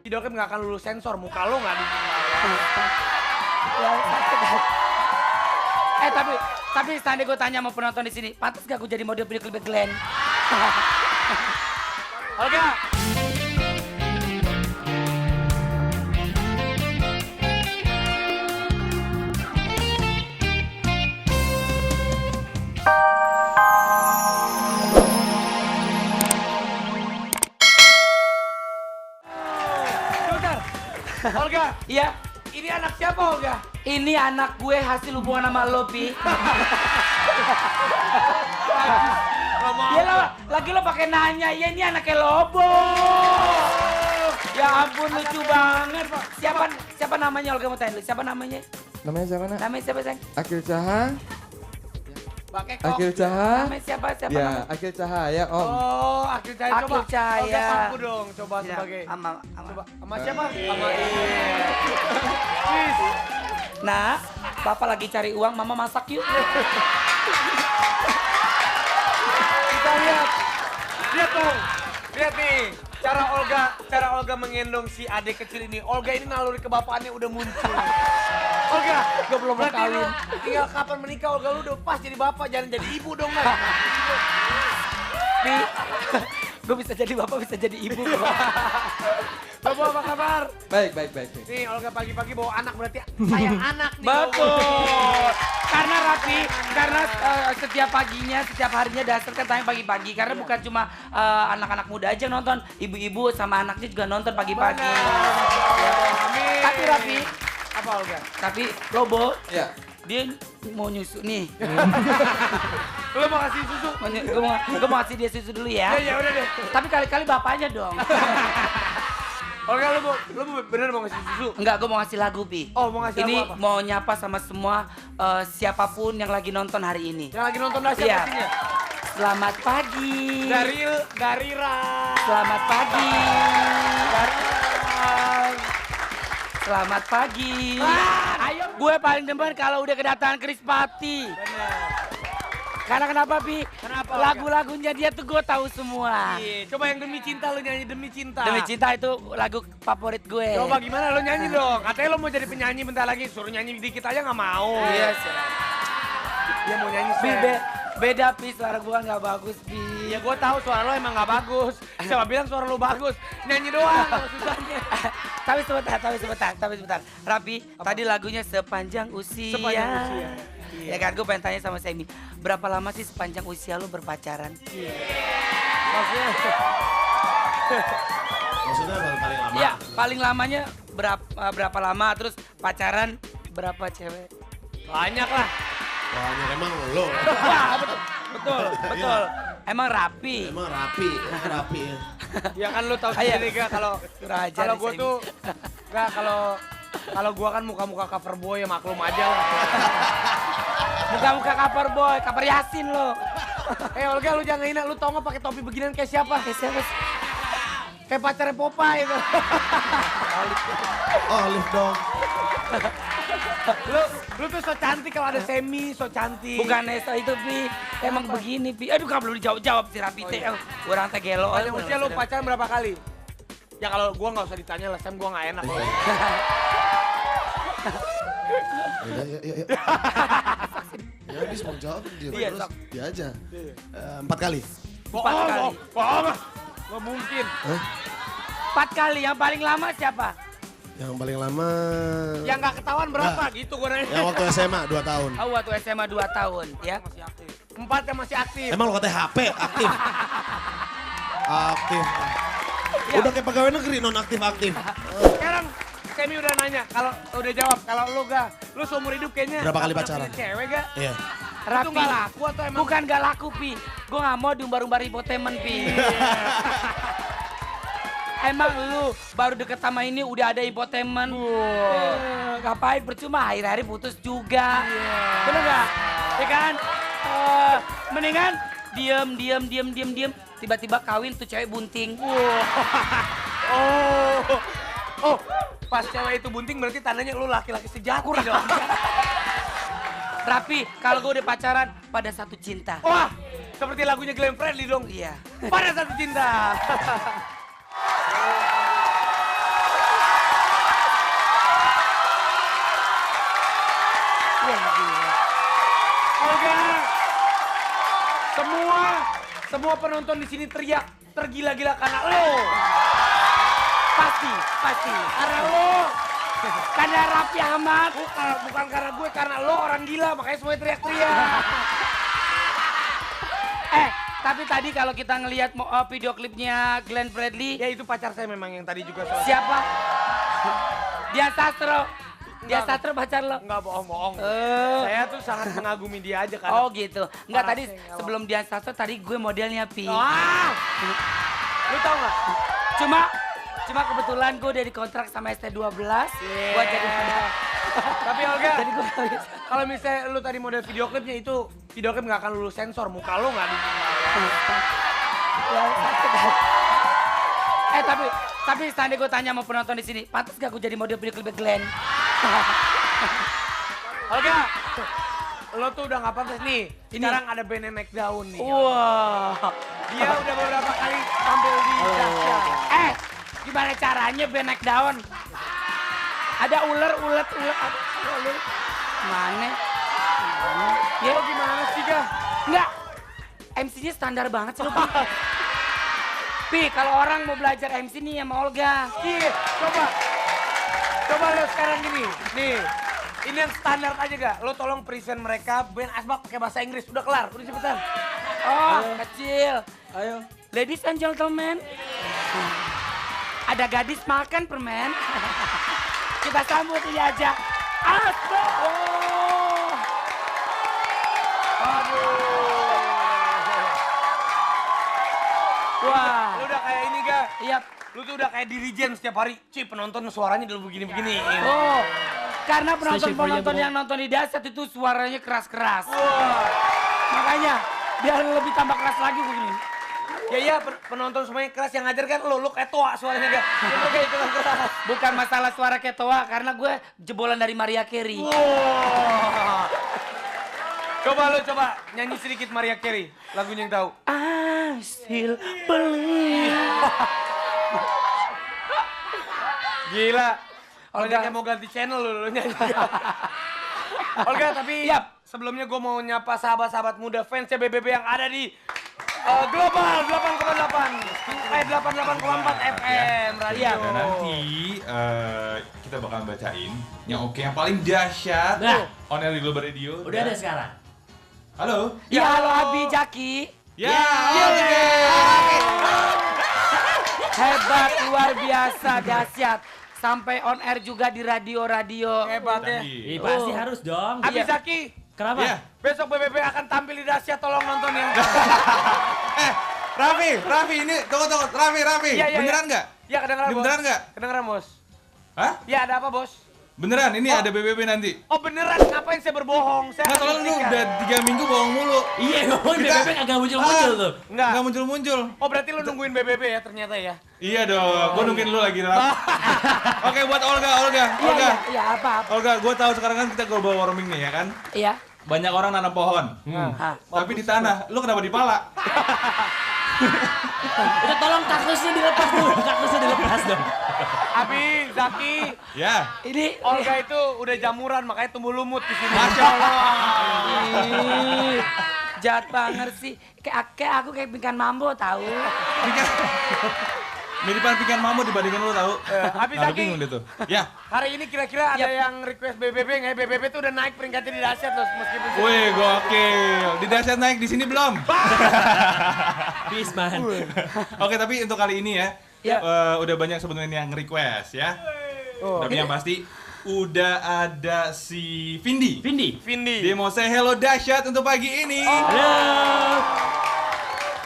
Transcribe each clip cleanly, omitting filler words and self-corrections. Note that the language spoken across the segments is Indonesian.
video klip nggak akan lulus sensor, muka lo nggak di. Ya, sakit. Tapi tadi gue tanya sama penonton di sini, pantas gak gue jadi model video klip Glenn? Olga. Sebentar. Olga. Iya, Ini anak siapa, Olga? ini anak gue hasil hubungan sama lo, Pi. Ya lo, lagi lo pakai nanya, ya ini anaknya Lobo. Ya ampun, lucu banget. Siapa namanya Olga, mau tanya dulu, siapa namanya? Namanya siapa, Nak? Namanya siapa, sayang? Akil Caha. Pakai kok. Akil Caha. Namanya siapa Ya, namanya? Akil Cahaya, Om. Oh, Akil Cahaya. Akil Coba. Cahaya. Olga paku dong, coba Ya, sebagai. ama. Coba, sama siapa? Iya. Sama Sis. Nah, Bapak lagi cari uang, Mama masak yuk. Kita lihat. Lihat dong. Lihat nih. Cara Olga mengendong si adik kecil ini. Olga ini naluri kebapaannya udah muncul. Olga, Gue belum mau berarti lu kawin. tinggal kapan menikah Olga lu udah pas jadi bapak, jangan jadi ibu dong, Mas. Pi, gue bisa jadi bapak, bisa jadi ibu. Bapak apa kabar? Baik. Nih Olga pagi-pagi bawa anak berarti sayang anak nih. Betul. Karena Rapi, karena setiap paginya, setiap harinya dasar kan tayang pagi-pagi. Karena bukan cuma anak-anak muda aja yang nonton, ibu-ibu sama anaknya juga nonton pagi-pagi. Amin. Tapi Rapi, Apa Olga? tapi Lobo, Ya. dia mau nyusu nih. Lu mau kasih susu? Gue mau kasih dia susu dulu ya. Ya udah deh. Tapi kali-kali bapaknya dong. Olga lu bener mau ngasih susu? Enggak, gue mau ngasih lagu, Pi. Oh, mau ngasih Ini lagu apa? mau nyapa sama semua siapapun yang lagi nonton hari ini. Yang lagi nonton dahsyat Iya. pastinya. Selamat pagi. Garira. Selamat pagi. Garira. Selamat pagi. Ayo. Gue paling demen kalau udah kedatangan Krispati. Bener. Karena kenapa, Pi? Kenapa, Olga? Lagu-lagunya dia tuh gue tahu semua. Iya, coba yang Demi Cinta lu nyanyi Demi Cinta. Demi Cinta itu lagu favorit gue. Coba gimana lu nyanyi dong? Katanya lu mau jadi penyanyi bentar lagi, suruh nyanyi dikit aja nggak mau. Iya, Dia mau nyanyi Pi, Sen. beda, Pi. Suara gue nggak bagus, Pi. Ya gue tahu suara lo emang nggak bagus. Siapa bilang suara lo bagus? Nyanyi doang susahnya. Tapi sebentar. Rapi, tadi lagunya Sepanjang Usia. Sepanjang usia. Ya kan, gue pengen tanya sama Semi, berapa lama sih sepanjang usia lu berpacaran? Maksudnya Maksudnya paling lama? Iya, paling lamanya berapa lama, terus pacaran berapa cewek? banyak lah. Banyak emang lo. Wah, betul. Emang rapi. Emang rapi. Ya kan lu tahu Ayo. sendiri gak kalau Kurang ajar kalau nih, gue Semi. tuh nggak kalau gue kan muka-muka cover boy ya maklum aja lah. Muka-muka cover boy, cover Yasin lo. Olga lu jangan hina, lu tau nggak pakai topi beginian kayak siapa? Eh, siapa sih? Kayak pacarnya Popeye itu. Oh, lift dong. lu tuh so cantik kalau ada Semi, so cantik. Bukan Nesa itu, Pi. Emang begini, Pi. Aduh, gak perlu dijawab si Rapi teh. Orang teh gelo. Paling usia lu pacaran berapa kali? Ya kalau gua nggak usah ditanya lah, Sam gua nggak enak. Ya. Ya habis mau jawab dia Iya, terus sok. dia aja. 4 kali. Empat kali. Bohong. Nggak mungkin. 4 kali, yang paling lama siapa? Yang paling lama. Yang nggak ketahuan berapa Nah. gitu gua nanya. Yang waktu SMA 2 tahun. Oh, waktu SMA 2 tahun, ya. Masih aktif. 4 yang masih aktif. Emang lo katanya HP aktif. Aktif. Ya. Udah kayak pegawai negeri non aktif. Sekarang Semi udah nanya, kalau udah jawab, kalau lu gak, lu seumur hidup kayaknya Berapa kali nggak pernah pacaran? punya cewek gak? Iya. Itu Rapi. nggak laku atau emang? Bukan gak laku, Pi. Gue gak mau diumbar-umbar infotainment, Pi. Emang lu baru deket sama ini udah ada infotainment? Ngapain percuma, akhir-akhir putus juga. Bener gak? Ya kan? Mendingan diem. Tiba-tiba kawin tuh cewek bunting. Oh, pas cewek itu bunting berarti tandanya lu laki-laki sejati dong. Rapi, kalau gue udah pacaran pada satu cinta. Wah, seperti lagunya Glenn Fredly dong. Iya. Pada satu cinta. Olga. Semua penonton di sini teriak tergila-gila karena lo. Pasti. Karena lo. Karena Raffi Ahmad. Bukan karena gue, karena lo orang gila makanya semuanya teriak-teriak. Tapi tadi kalau kita ngelihat video klipnya Glenn Fredly. Ya itu pacar saya memang yang tadi juga salah. Siapa? Dian Sastro. Dian Sastro pacar lo? Enggak bohong. Saya tuh sangat mengagumi dia aja kan. Oh gitu. Enggak, Parah tadi sih, nggak sebelum Dian Sastro tadi gue modelnya Pi. Wah. Lu tau gak? Cuma kebetulan gue udah dikontrak sama ST12 buat jadi model. Tapi Olga, Jadi gue gak bisa. kalau misalnya lu tadi model video klipnya itu, video klip gak akan lulus sensor, muka lu gak di. Ya, tapi tadi gue tanya sama penonton di sini, pantas gak gue jadi model video klip Glenn? Olga, lo tuh udah gak pantas nih. Sekarang ada band yang naik daun nih. Wah. Dia udah beberapa kali tampil di Dasya. Gimana caranya band naik daun? Ada ular. Mana? Ya lo gimana sih, Ga? Enggak. MC-nya standar banget sih lu, Pi. Pi, kalau orang mau belajar MC nih sama Olga. Iya, coba lo sekarang gini. Nih, ini yang standar aja gak? Lo tolong present mereka band Asbak pakai bahasa Inggris. Udah kelar, udah cepetan. Oh, kecil. Ayo. Ladies and gentlemen. Ada gadis makan permen. Kita sambut ini aja. Asbak. Oh. Wah. Lu udah kayak ini Ga? Iya. Lu tuh udah kayak dirijen setiap hari. Ci, penonton suaranya udah begini-begini. Oh. Karena penonton yang nonton di Dasyat itu suaranya keras-keras. Wah. Makanya biar lebih tambah keras lagi begini. Ya, penonton semuanya keras, yang ngajar kan lu kayak toa suaranya Ga. Lu kayak ikutan keras. Bukan masalah suara ketoa, karena gue jebolan dari Mariah Carey. Wah. Coba nyanyi sedikit Mariah Carey, lagunya yang tahu. I still believe. Gila. Olga. Olga kayak mau ganti channel lu nyanyi. Olga, tapi sebelumnya gue mau nyapa sahabat-sahabat muda fans BBB yang ada di Global 8,8 88,4 FM radio. Dan nanti kita bakal bacain yang yang paling dahsyat on air di Global Radio. Udah ada sekarang. Halo. Ya halo Abi Jaki. Ya, oke. Hebat, luar biasa, dahsyat. Sampai on air juga di radio-radio. Hebat ya. Ih, pasti harus dong. Abi Zaki, Kenapa? Iya. besok BBB akan tampil di Dasyat, tolong nonton ya. Raffi, ini tunggu, Raffi. Iya. Beneran nggak? Ya, kedengeran Ini bos. beneran nggak? Kedengeran bos. Hah? Ya, ada apa bos? Beneran, ini ada BBB nanti. Oh beneran, ngapain saya berbohong? Saya Nggak, akan soalnya lu buktikan. udah 3 minggu bohong mulu. Iya, ngomongin Kita- BBB kagak muncul-muncul tuh. Enggak. Nggak muncul-muncul. Oh berarti lu nungguin BBB ya ternyata ya? Iya dong, gue nungguin lu lagi, Raf. Oke, buat Olga. Iya, apa? Olga, gue tahu sekarang kan kita global warming nih ya kan? Iya. Banyak orang nanam pohon. Hah. Tapi di tanah, lu kenapa di pala? Udah tolong kaktusnya dilepas dulu, kaktusnya dilepas dong. Abi, Zaki, Ya. Ini Olga itu udah jamuran makanya tumbuh lumut di sini. Masya Allah. Ih, jahat banget sih. Kayak aku kayak pingkan mambo tahu. Miripan pinggan mamut dibandingkan lu tahu. Abi Nah, lu Zaki, bingung deh tuh. Ya. hari ini kira-kira ada yang request BBB nggak? BBB tuh udah naik peringkatnya di Dasyat loh, meskipun. Wih, gokil. Di Dasyat naik, di sini belum. Peace man. Oke, tapi untuk kali ini ya, udah banyak sebenarnya yang request ya. Tapi yang pasti udah ada si Vindi. Vindi. Dia mau say hello Dasyat untuk pagi ini. Halo.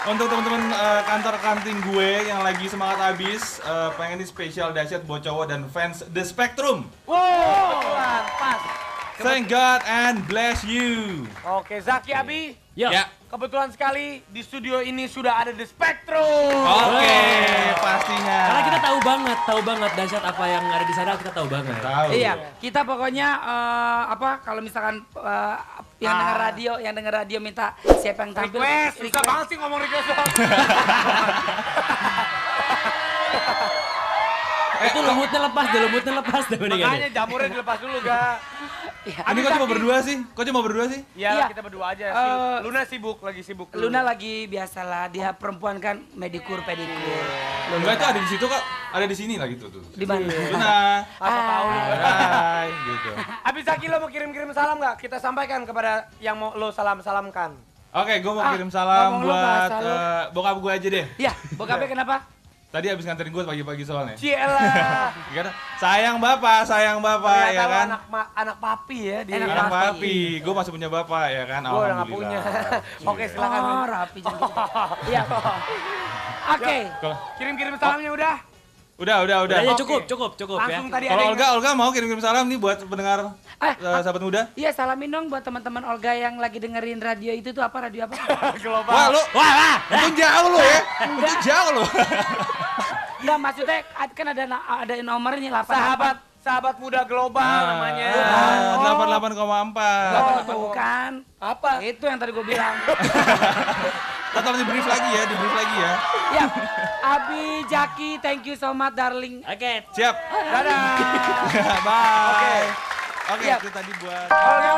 Untuk teman-teman kantor kantin gue yang lagi semangat abis, pengen ini spesial Dasyat buat cowok dan fans The Spectrum. Wow, kebetulan, pas. Thank God and bless you. Oke, Zaki, Abi, Yo. Ya. kebetulan sekali di studio ini sudah ada The Spectrum. Oke, pastinya. Karena kita tahu banget dahsyat apa yang ada di sana, kita tahu banget. Tahu. Iya, kita pokoknya kalau misalkan yang dengar radio minta siapa yang tampil. Request, susah banget sih ngomong request doang. Itu lumutnya lepas deh mendingan. Makanya jamurnya dilepas dulu, Ga. Ini kok cuma berdua sih? Kok cuma berdua sih? Ya, Iya. kita berdua aja. Luna sibuk, lagi sibuk. Luna lagi biasalah, dia perempuan kan medikur pedikur. Enggak itu ada di situ kok. Ada di sini lagi tuh. Di mana? Luna. Asal tahu lu. Hai gitu. Abis Zaki lo mau kirim-kirim salam nggak? Kita sampaikan kepada yang mau lo salamkan. Oke, gue mau kirim salam ngomong lu buat bahasa lu. bokap gue aja deh. Ya, bokapnya kenapa? Tadi abis nganterin gue pagi-pagi soalnya. Cielah. Karena sayang bapak ya Ternyata lo kan. anak papi ya. Dia. Enak Anak papi. papi, gue masih punya bapak ya kan. Gue udah nggak punya. Oke, silakan. Oh, rapi jangan gitu. Iya. Oke. Kalau- Kirim-kirim salamnya udah. Udah. Udah ya Oke. cukup ya. Langsung tadi Kalau ada yang- Olga mau kirim-kirim salam nih buat pendengar sahabat muda. Iya, salamin dong buat teman-teman Olga yang lagi dengerin radio itu tuh apa? Radio apa? global. Wah, lu itu jauh lu ya. Itu jauh lu. Enggak, maksudnya kan ada nomornya 8. Sahabat muda global namanya. 88,4. Oh, tuh kan. Apa? Itu yang tadi gue bilang. Tolong di brief lagi ya. Ya, Abi, Jaki, thank you so much darling. Oke. Siap. Dadah. Bye. Oke. Oke, Iya. itu tadi buat Olga.